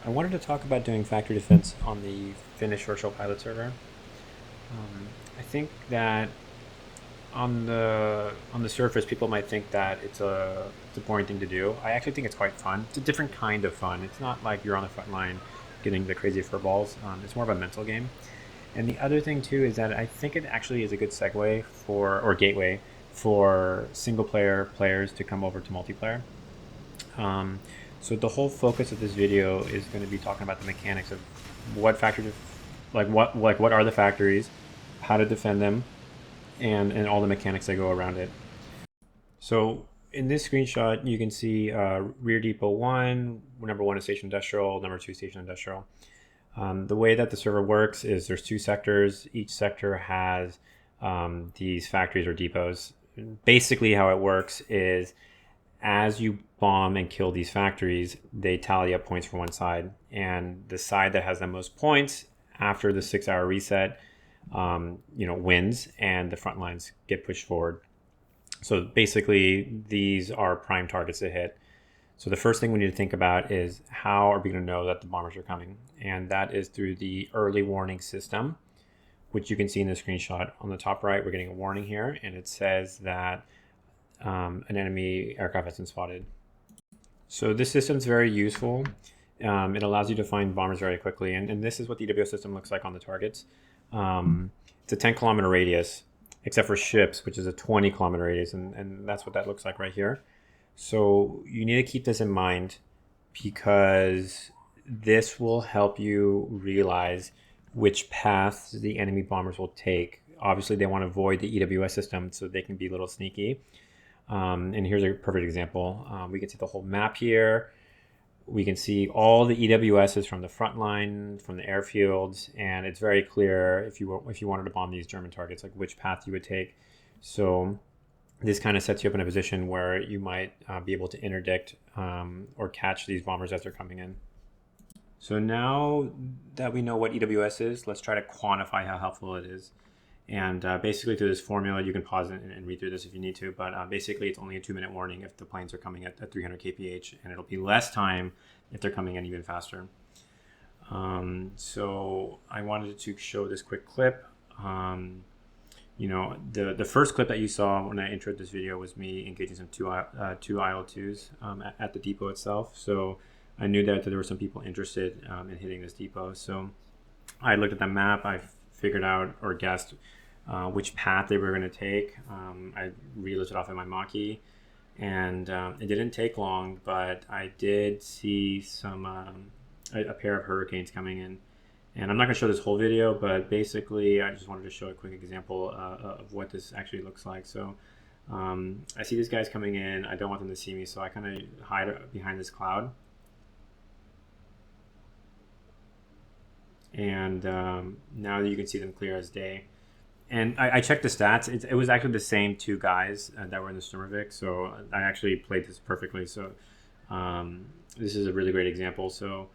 I wanted to talk about doing factory defense on the Finnish Virtual Pilot server. I think that on the surface, people might think that it's a boring thing to do. I actually think it's quite fun. It's a different kind of fun. It's not like you're on the front line getting the crazy furballs. It's more of a mental game. And the other thing too is that I think it actually is a good segue for or gateway for single player players to come over to multiplayer. Um, so the whole focus of this video is going to be talking about the mechanics of what factory, what are the factories, how to defend them, and all the mechanics that go around it. So in this screenshot, you can see rear depot one, number one is station industrial, number two station industrial. The way that the server works is there's two sectors. Each sector has these factories or depots. Basically, how it works is as you bomb and kill these factories, they tally up points for one side. And the side that has the most points after the 6-hour reset, wins, and the front lines get pushed forward. So basically, these are prime targets to hit. So the first thing we need to think about is how are we going to know that the bombers are coming? And that is through the early warning system, which you can see in the screenshot. On the top right, we're getting a warning here, and it says that an enemy aircraft has been spotted. So this system is very useful. It allows you to find bombers very quickly, and this is what the EWS system looks like on the targets. It's a 10-kilometer radius, except for ships, which is a 20-kilometer radius, and that's what that looks like right here. So you need to keep this in mind because this will help you realize which paths the enemy bombers will take. Obviously, they want to avoid the EWS system so they can be a little sneaky. And here's a perfect example. We can see the whole map here. We can see all the EWSs from the front line, from the airfields, and it's very clear if you wanted to bomb these German targets, like which path you would take. So this kind of sets you up in a position where you might be able to interdict or catch these bombers as they're coming in. So now that we know what EWS is, let's try to quantify how helpful it is. And basically through this formula, you can pause it and read through this if you need to, but basically it's only a 2-minute warning if the planes are coming at 300 kph, and it'll be less time if they're coming in even faster. So I wanted to show this quick clip. The first clip that you saw when I introed this video was me engaging some two IL-2s at the depot itself. So I knew that there were some people interested in hitting this depot. So I looked at the map, I figured out or guessed which path they were going to take. I relisted off in my Mach-E, and it didn't take long, but I did see a pair of Hurricanes coming in. And I'm not going to show this whole video, but basically I just wanted to show a quick example of what this actually looks like. So I see these guys coming in. I don't want them to see me, so I kind of hide behind this cloud. And now you can see them clear as day. And I checked the stats. It was actually the same two guys that were in the Sturmovik, so I actually played this perfectly. So this is a really great example. So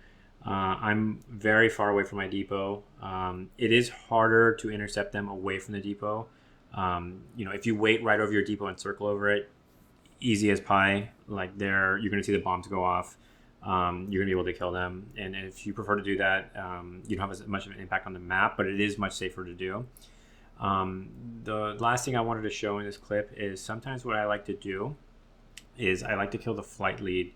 I'm very far away from my depot. It is harder to intercept them away from the depot. If you wait right over your depot and circle over it, easy as pie. Like there, you're going to see the bombs go off. You're going to be able to kill them. And if you prefer to do that, you don't have as much of an impact on the map, but it is much safer to do. The last thing I wanted to show in this clip is sometimes what I like to do is I like to kill the flight lead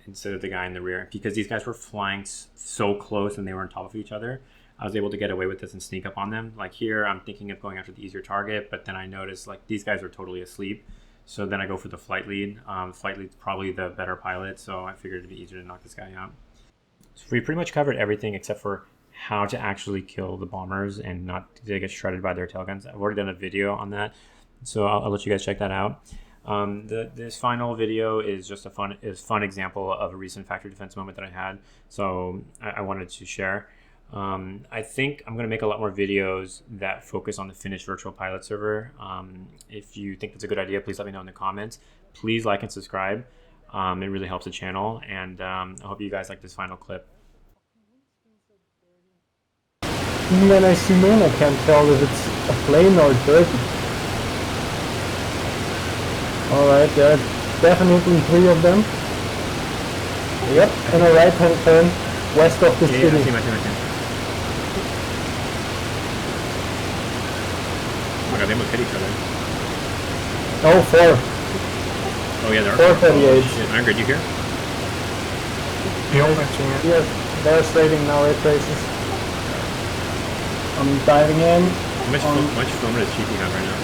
instead of the guy in the rear, because these guys were flying so close and they were on top of each other. I was able to get away with this and sneak up on them. Like here, I'm thinking of going after the easier target, but then I noticed like these guys are totally asleep. So then I go for the flight lead. Flight lead's probably the better pilot, so I figured it'd be easier to knock this guy out. So we pretty much covered everything except for how to actually kill the bombers and not to get shredded by their tail guns. I've already done a video on that, so I'll let you guys check that out. This final video is just a fun example of a recent factory defense moment that I had, so I wanted to share. I think I'm going to make a lot more videos that focus on the Finnish Virtual Pilot server. If you think that's a good idea, please let me know in the comments. Please like and subscribe. It really helps the channel, and I hope you guys like this final clip. Even when I zoom in, I can't tell if it's a plane or dirt. Alright, there are definitely 3 of them. Yep, and a right hand turn west of the Yeah, I city. see him, I see him, I see him. Oh my god, they almost hit each other. Oh, 4. Oh yeah, there are 438. shit. Iron Grid, you here? Yep, matching it. Yes, they're trading now, ray traces. I'm diving in. How much film does Cheapy have right now?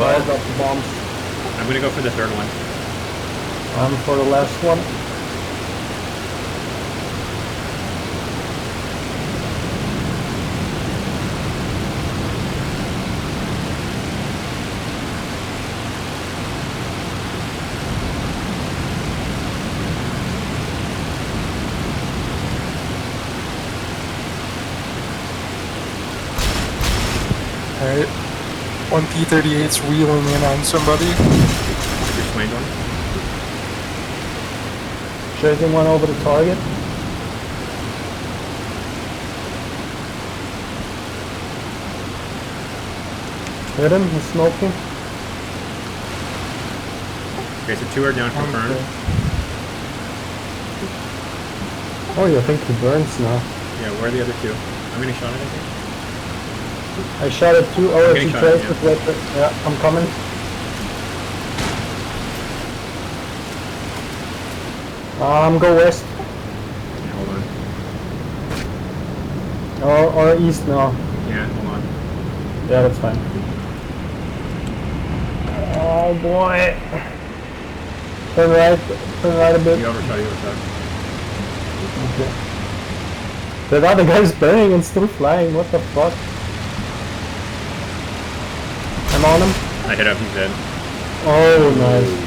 I got the bombs. I'm gonna go for the third one. For the last one. Alright. One P-38's wheeling in on somebody. Just slammed one. Chasing one over the target. Hit him, he's smoking. Okay, so 2 are down confirmed. Okay. Oh, you think he burns now? Yeah, where are the other 2? How many shot it, I think? I shot at 2. Oh, getting he shot traced at, it with it. Yeah, I'm coming. Go west. Yeah, hold on. Or east now. Yeah, hold on. Yeah, that's fine. Oh boy. Turn right a bit. You overshot, you overshot. Okay. That other guy's burning and still flying, what the fuck? I'm on him. I hit up, he's dead. Oh, nice.